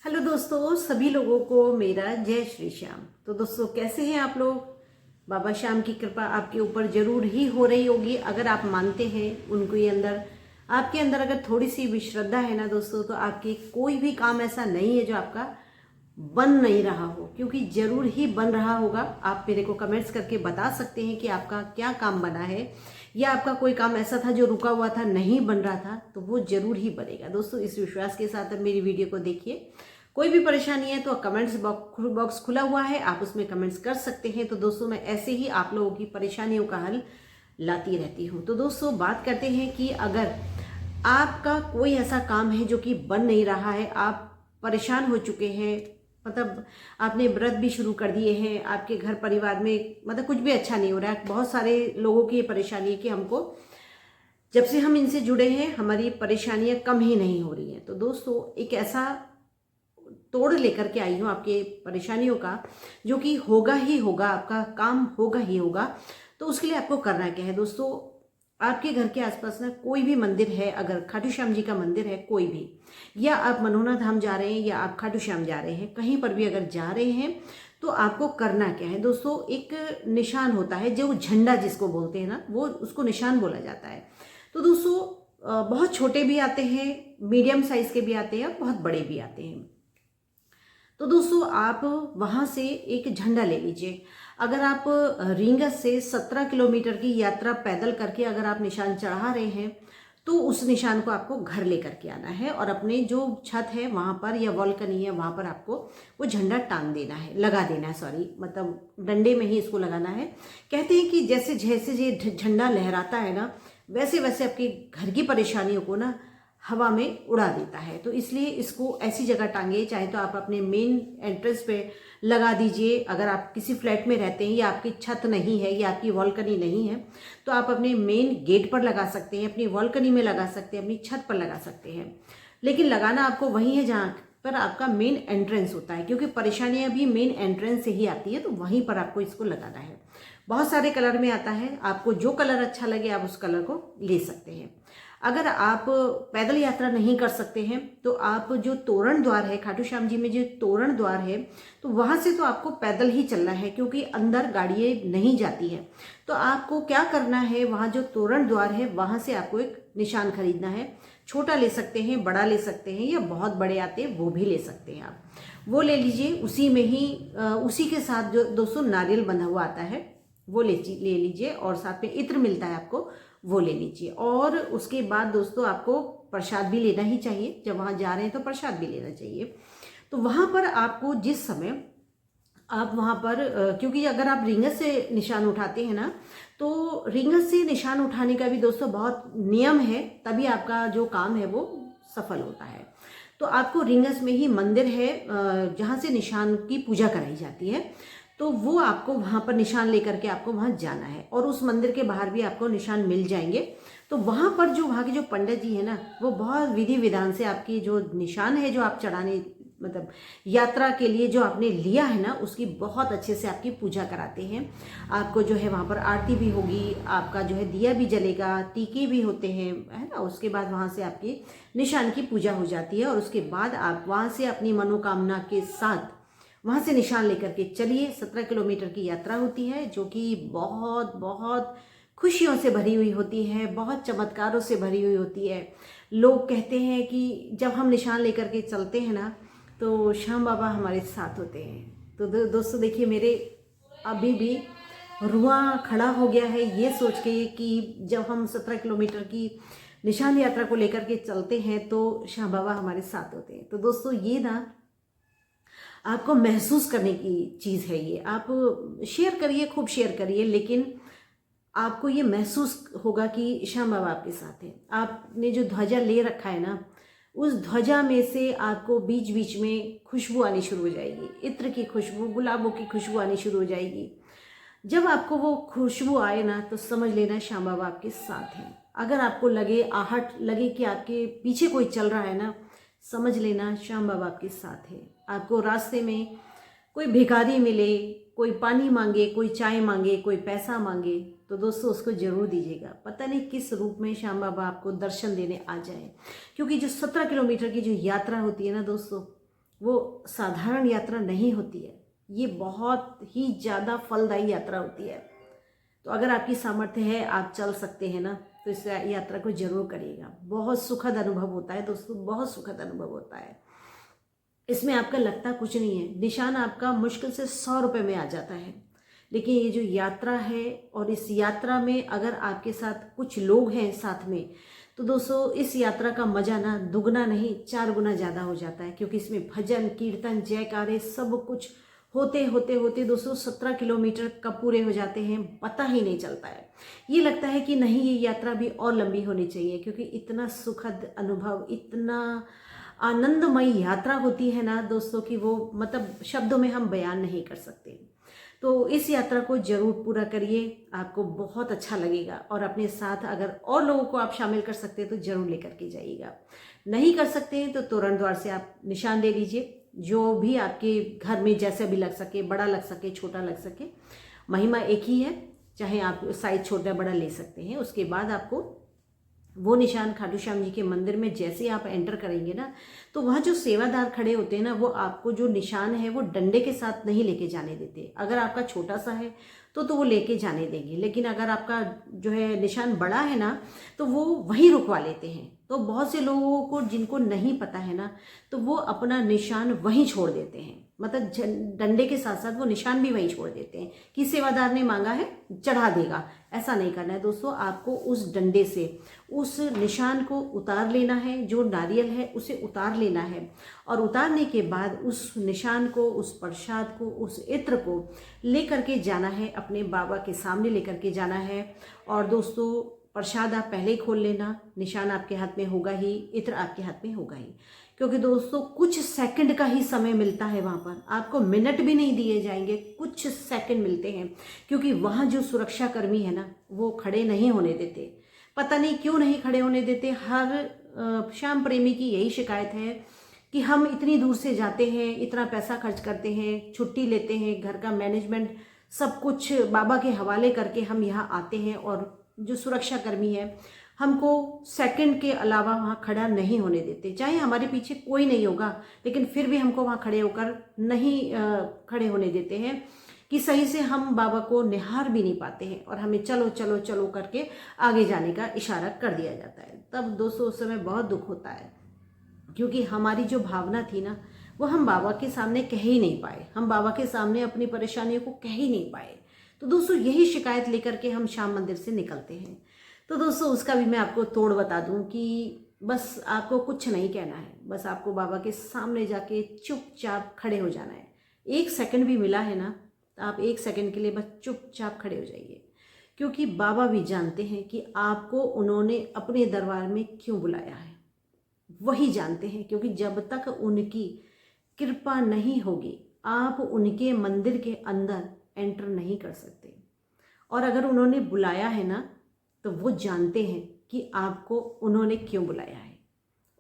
Hello दोस्तों, सभी लोगों को मेरा जय श्री श्याम। तो दोस्तों, कैसे हैं आप लोग? बाबा श्याम की कृपा आपके ऊपर जरूर ही हो रही होगी अगर आप मानते हैं उनको। आपके अंदर अगर थोड़ी सी भी श्रद्धा है ना दोस्तों, तो आपके कोई भी काम ऐसा नहीं है जो आपका बन नहीं रहा हो, क्योंकि जरूर ही बन रहा होगा। आप मेरे को कमेंट्स करके बता सकते हैं कि आपका क्या काम बना है, या आपका कोई काम ऐसा था जो रुका हुआ था, नहीं बन रहा था, तो वो जरूर ही बनेगा। दोस्तों, इस विश्वास के साथ अब मेरी वीडियो को देखिए। कोई भी परेशानी है तो कमेंट्स बॉक्स खुला हुआ है, आप उसमें कमेंट्स कर सकते हैं। तो दोस्तों, मैं ऐसे ही आप लोगों की परेशानियों का हल लाती रहती हूँ। तो दोस्तों, बात करते हैं कि अगर आपका कोई ऐसा काम है जो कि बन नहीं रहा है, आप परेशान हो चुके हैं, मतलब आपने व्रत भी शुरू कर दिए हैं, आपके घर परिवार में मतलब कुछ भी अच्छा नहीं हो रहा है। बहुत सारे लोगों की ये परेशानी है कि हमको जब से हम इनसे जुड़े हैं हमारी परेशानियां कम ही नहीं हो रही हैं। तो दोस्तों, एक ऐसा तोड़ लेकर के आई हूँ आपके परेशानियों का, जो कि होगा ही होगा, आपका काम होगा ही होगा। तो उसके लिए आपको करना क्या है दोस्तों? आपके घर के आसपास ना कोई भी मंदिर है, अगर खाटू श्याम जी का मंदिर है कोई भी, या आप मनोना धाम जा रहे हैं या आप खाटू श्याम जा रहे हैं, कहीं पर भी अगर जा रहे हैं, तो आपको करना क्या है दोस्तों? एक निशान होता है जो झंडा जिसको बोलते हैं ना, वो उसको निशान बोला जाता है। तो दोस्तों, बहुत छोटे भी आते हैं, मीडियम साइज के भी आते हैं और बहुत बड़े भी आते हैं। तो दोस्तों, आप वहाँ से एक झंडा ले लीजिए। अगर आप रींगस से 17 किलोमीटर की यात्रा पैदल करके अगर आप निशान चढ़ा रहे हैं, तो उस निशान को आपको घर लेकर के आना है और अपने जो छत है वहाँ पर या बालकनी है वहाँ पर आपको वो झंडा टांग देना है, लगा देना है, सॉरी मतलब डंडे में ही इसको लगाना है। कहते हैं कि जैसे जैसे ये झंडा लहराता है ना, वैसे वैसे आपके घर की परेशानियों को ना हवा में उड़ा देता है। तो इसलिए इसको ऐसी जगह टांगे, चाहे तो आप अपने मेन एंट्रेंस पे लगा दीजिए। अगर आप किसी फ्लैट में रहते हैं या आपकी छत नहीं है या आपकी बालकनी नहीं है, तो आप अपने मेन गेट पर लगा सकते हैं, अपनी बालकनी में लगा सकते हैं, अपनी छत पर लगा सकते हैं। लेकिन लगाना आपको वहीं है जहाँ पर आपका मेन एंट्रेंस होता है, क्योंकि परेशानियां भी मेन एंट्रेंस से ही आती है। तो वहीं पर आपको इसको लगाना है। बहुत सारे कलर में आता है, आपको जो कलर अच्छा लगे आप उस कलर को ले सकते हैं। अगर आप पैदल यात्रा नहीं कर सकते हैं, तो आप जो तोरण द्वार है, खाटू श्याम जी में जो तोरण द्वार है, तो वहां से तो आपको पैदल ही चलना है, क्योंकि अंदर गाड़ियां नहीं जाती है। तो आपको क्या करना है, वहां जो तोरण द्वार है वहां से आपको एक निशान खरीदना है। छोटा ले सकते हैं, बड़ा ले सकते हैं, या बहुत बड़े आते हैं वो भी ले सकते हैं। आप वो ले लीजिए। उसी में ही उसी के साथ जो दोस्तों नारियल बंधा हुआ आता है वो ले लीजिए, और साथ में इत्र मिलता है आपको, वो ले लीजिए। और उसके बाद दोस्तों, आपको प्रसाद भी लेना ही चाहिए। जब वहाँ जा रहे हैं तो प्रसाद भी लेना चाहिए। तो वहाँ पर आपको जिस समय आप वहाँ पर क्योंकि अगर आप रिंगस से निशान उठाते हैं ना, तो रिंगस से निशान उठाने का भी दोस्तों बहुत नियम है, तभी आपका जो काम है वो सफल होता है। तो आपको रिंगस में ही मंदिर है जहाँ से निशान की पूजा कराई जाती है। तो वो आपको वहाँ पर निशान लेकर के आपको वहाँ जाना है, और उस मंदिर के बाहर भी आपको निशान मिल जाएंगे। तो वहाँ पर जो वहाँ के जो पंडित जी है ना, वो बहुत विधि विधान से आपकी जो निशान है जो आप चढ़ाने मतलब यात्रा के लिए जो आपने लिया है ना, उसकी बहुत अच्छे से आपकी पूजा कराते हैं। आपको जो है वहाँ पर आरती भी होगी, आपका जो है दिया भी जलेगा, टीके भी होते हैं, है ना। उसके बाद वहाँ से आपकी निशान की पूजा हो जाती है, और उसके बाद आप वहाँ से अपनी मनोकामना के साथ वहाँ से निशान लेकर के चलिए। 17 किलोमीटर की यात्रा होती है, जो कि बहुत बहुत खुशियों से भरी हुई होती है, बहुत चमत्कारों से भरी हुई होती है। लोग कहते हैं कि जब हम निशान लेकर के चलते हैं ना, तो श्याम बाबा हमारे साथ होते हैं। तो दोस्तों देखिए, मेरे अभी भी रुआं खड़ा हो गया है ये सोच के कि जब हम 17 किलोमीटर की निशान यात्रा को लेकर के चलते हैं तो श्याम बाबा हमारे साथ होते हैं। तो दोस्तों, ये ना आपको महसूस करने की चीज़ है। ये आप शेयर करिए, खूब शेयर करिए, लेकिन आपको ये महसूस होगा कि श्याम बाबा आपके साथ हैं। आपने जो ध्वजा ले रखा है ना, उस ध्वजा में से आपको बीच बीच में खुशबू आनी शुरू हो जाएगी, इत्र की खुशबू, गुलाबों की खुशबू आनी शुरू हो जाएगी। जब आपको वो खुशबू आए ना, तो समझ लेना श्याम बाबा आपके साथ हैं। अगर आपको लगे, आहट लगे कि आपके पीछे कोई चल रहा है ना, समझ लेना श्याम बाबा आपके साथ है। आपको रास्ते में कोई भिखारी मिले, कोई पानी मांगे, कोई चाय मांगे, कोई पैसा मांगे, तो दोस्तों उसको जरूर दीजिएगा। पता नहीं किस रूप में श्याम बाबा आपको दर्शन देने आ जाए, क्योंकि जो 17 किलोमीटर की जो यात्रा होती है ना दोस्तों, वो साधारण यात्रा नहीं होती है, ये बहुत ही ज़्यादा फलदायी यात्रा होती है। तो अगर आपकी सामर्थ्य है, आप चल सकते हैं ना, तो इस यात्रा को जरूर करिएगा। बहुत सुखद अनुभव होता है दोस्तों, बहुत सुखद अनुभव होता है। इसमें आपका लगता कुछ नहीं है, निशान आपका मुश्किल से 100 रुपये में आ जाता है। लेकिन ये जो यात्रा है, और इस यात्रा में अगर आपके साथ कुछ लोग हैं साथ में, तो दोस्तों इस यात्रा का मजा ना दुगना नहीं 4 गुना ज़्यादा हो जाता है। क्योंकि इसमें भजन कीर्तन जयकारे सब कुछ होते होते होते दोस्तों 17 किलोमीटर कब पूरे हो जाते हैं पता ही नहीं चलता है। ये लगता है कि नहीं, ये यात्रा भी और लंबी होनी चाहिए, क्योंकि इतना सुखद अनुभव, इतना आनंदमयी यात्रा होती है ना दोस्तों कि वो मतलब शब्दों में हम बयान नहीं कर सकते। तो इस यात्रा को जरूर पूरा करिए, आपको बहुत अच्छा लगेगा। और अपने साथ अगर और लोगों को आप शामिल कर सकते हैं तो जरूर लेकर के जाइएगा। नहीं कर सकते हैं तो तोरण द्वार से आप निशान ले लीजिए, जो भी आपके घर में जैसे भी लग सके, बड़ा लग सके छोटा लग सके, महिमा एक ही है, चाहे आप साइज छोटा बड़ा ले सकते हैं। उसके बाद आपको वो निशान खाटू श्याम जी के मंदिर में जैसे ही आप एंटर करेंगे ना, तो वहाँ जो सेवादार खड़े होते हैं ना, वो आपको जो निशान है वो डंडे के साथ नहीं लेके जाने देते। अगर आपका छोटा सा है तो वो लेके जाने देंगे, लेकिन अगर आपका जो है निशान बड़ा है ना, तो वो वहीं रुकवा लेते हैं। तो बहुत से लोगों को जिनको नहीं पता है ना, तो वो अपना निशान वहीं छोड़ देते हैं, मतलब डंडे के साथ साथ वो निशान भी वहीं छोड़ देते हैं कि सेवादार ने मांगा है चढ़ा देगा। ऐसा नहीं करना है दोस्तों, आपको उस डंडे से उस निशान को उतार लेना है, जो नारियल है उसे उतार लेना है। और उतारने के बाद उस निशान को, उस प्रसाद को, उस इत्र को लेकर के जाना है, अपने बाबा के सामने लेकर के जाना है। और दोस्तों प्रसाद आप पहले ही खोल लेना, निशान आपके हाथ में होगा ही, इत्र आपके हाथ में होगा ही। क्योंकि दोस्तों कुछ सेकंड का ही समय मिलता है वहाँ पर, आपको मिनट भी नहीं दिए जाएंगे, कुछ सेकंड मिलते हैं। क्योंकि वहाँ जो सुरक्षा कर्मी है ना, वो खड़े नहीं होने देते। पता नहीं क्यों नहीं खड़े होने देते। हर श्याम प्रेमी की यही शिकायत है कि हम इतनी दूर से जाते हैं, इतना पैसा खर्च करते हैं, छुट्टी लेते हैं, घर का मैनेजमेंट सब कुछ बाबा के हवाले करके हम यहाँ आते हैं, और जो सुरक्षा कर्मी है हमको सेकंड के अलावा वहाँ खड़ा नहीं होने देते। चाहे हमारे पीछे कोई नहीं होगा, लेकिन फिर भी हमको वहाँ खड़े होकर नहीं खड़े होने देते हैं कि सही से हम बाबा को निहार भी नहीं पाते हैं, और हमें चलो चलो चलो करके आगे जाने का इशारा कर दिया जाता है। तब दोस्तों उस समय बहुत दुख होता है, क्योंकि हमारी जो भावना थी ना, वो हम बाबा के सामने कह ही नहीं पाए, हम बाबा के सामने अपनी परेशानियों को कह ही नहीं पाए। तो दोस्तों यही शिकायत लेकर के हम श्याम मंदिर से निकलते हैं। तो दोस्तों उसका भी मैं आपको तोड़ बता दूं कि बस आपको कुछ नहीं कहना है, बस आपको बाबा के सामने जाके चुपचाप खड़े हो जाना है। 1 सेकंड भी मिला है ना, तो आप 1 सेकंड के लिए बस चुपचाप खड़े हो जाइए। क्योंकि बाबा भी जानते हैं कि आपको उन्होंने अपने दरबार में क्यों बुलाया है, वही जानते हैं। क्योंकि जब तक उनकी कृपा नहीं होगी, आप उनके मंदिर के अंदर एंटर नहीं कर सकते। और अगर उन्होंने बुलाया है ना, तो वो जानते हैं कि आपको उन्होंने क्यों बुलाया है।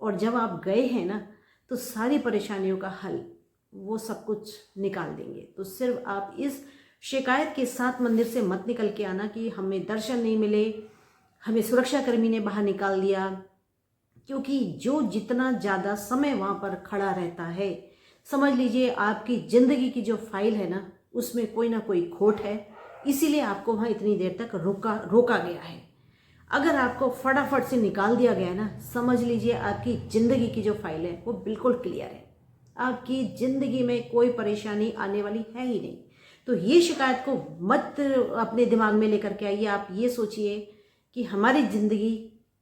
और जब आप गए हैं ना, तो सारी परेशानियों का हल वो सब कुछ निकाल देंगे। तो सिर्फ आप इस शिकायत के साथ मंदिर से मत निकल के आना कि हमें दर्शन नहीं मिले, हमें सुरक्षा कर्मी ने बाहर निकाल दिया। क्योंकि जो जितना ज़्यादा समय वहाँ पर खड़ा रहता है, समझ लीजिए आपकी ज़िंदगी की जो फाइल है ना, उसमें कोई ना कोई खोट है, इसीलिए आपको वहाँ इतनी देर तक रोका गया है। अगर आपको फटाफट से निकाल दिया गया ना, समझ लीजिए आपकी ज़िंदगी की जो फाइल है वो बिल्कुल क्लियर है, आपकी ज़िंदगी में कोई परेशानी आने वाली है ही नहीं। तो ये शिकायत को मत अपने दिमाग में लेकर के आइए। आप ये सोचिए कि हमारी ज़िंदगी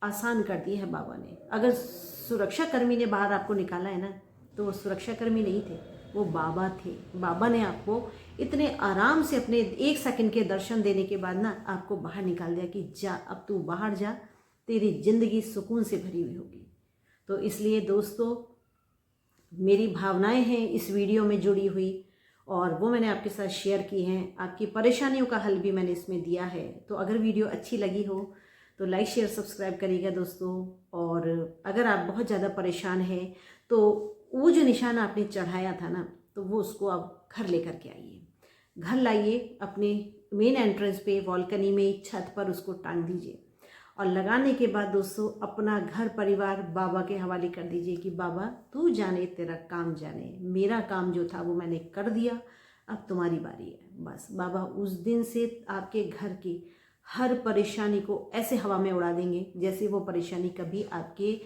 आसान कर दी है बाबा ने। अगर सुरक्षा कर्मी ने बाहर आपको निकाला है ना, तो वो सुरक्षा कर्मी नहीं थे, वो बाबा थे। बाबा ने आपको इतने आराम से अपने 1 सेकंड के दर्शन देने के बाद ना आपको बाहर निकाल दिया कि जा, अब तू बाहर जा, तेरी ज़िंदगी सुकून से भरी हुई होगी। तो इसलिए दोस्तों मेरी भावनाएं हैं इस वीडियो में जुड़ी हुई, और वो मैंने आपके साथ शेयर की हैं। आपकी परेशानियों का हल भी मैंने इसमें दिया है। तो अगर वीडियो अच्छी लगी हो तो लाइक शेयर सब्सक्राइब करिएगा दोस्तों। और अगर आप बहुत ज़्यादा परेशान हैं तो वो जो निशान आपने चढ़ाया था ना, तो वो उसको आप घर लेकर के आइए, घर लाइए, अपने मेन एंट्रेंस पे बालकनी में छत पर उसको टांग दीजिए। और लगाने के बाद दोस्तों अपना घर परिवार बाबा के हवाले कर दीजिए कि बाबा तू जाने तेरा काम जाने, मेरा काम जो था वो मैंने कर दिया, अब तुम्हारी बारी है। बस बाबा उस दिन से आपके घर की हर परेशानी को ऐसे हवा में उड़ा देंगे जैसे वो परेशानी कभी आपके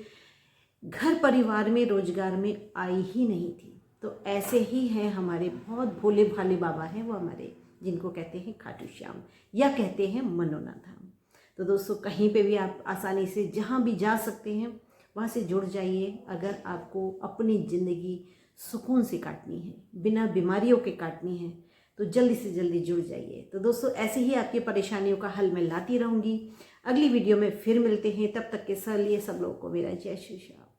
घर परिवार में रोजगार में आई ही नहीं थी। तो ऐसे ही हैं हमारे बहुत भोले भाले बाबा हैं वो हमारे, जिनको कहते हैं खाटू श्याम या कहते हैं मनोना धाम। तो दोस्तों कहीं पे भी आप आसानी से जहाँ भी जा सकते हैं वहाँ से जुड़ जाइए। अगर आपको अपनी ज़िंदगी सुकून से काटनी है, बिना बीमारियों के काटनी है, तो जल्दी से जल्दी जुड़ जाइए। तो दोस्तों ऐसे ही आपकी परेशानियों का हल मैं लाती रहूँगी। अगली वीडियो में फिर मिलते हैं, तब तक के लिए सब लोगों को मेरा जय श्री श्याम।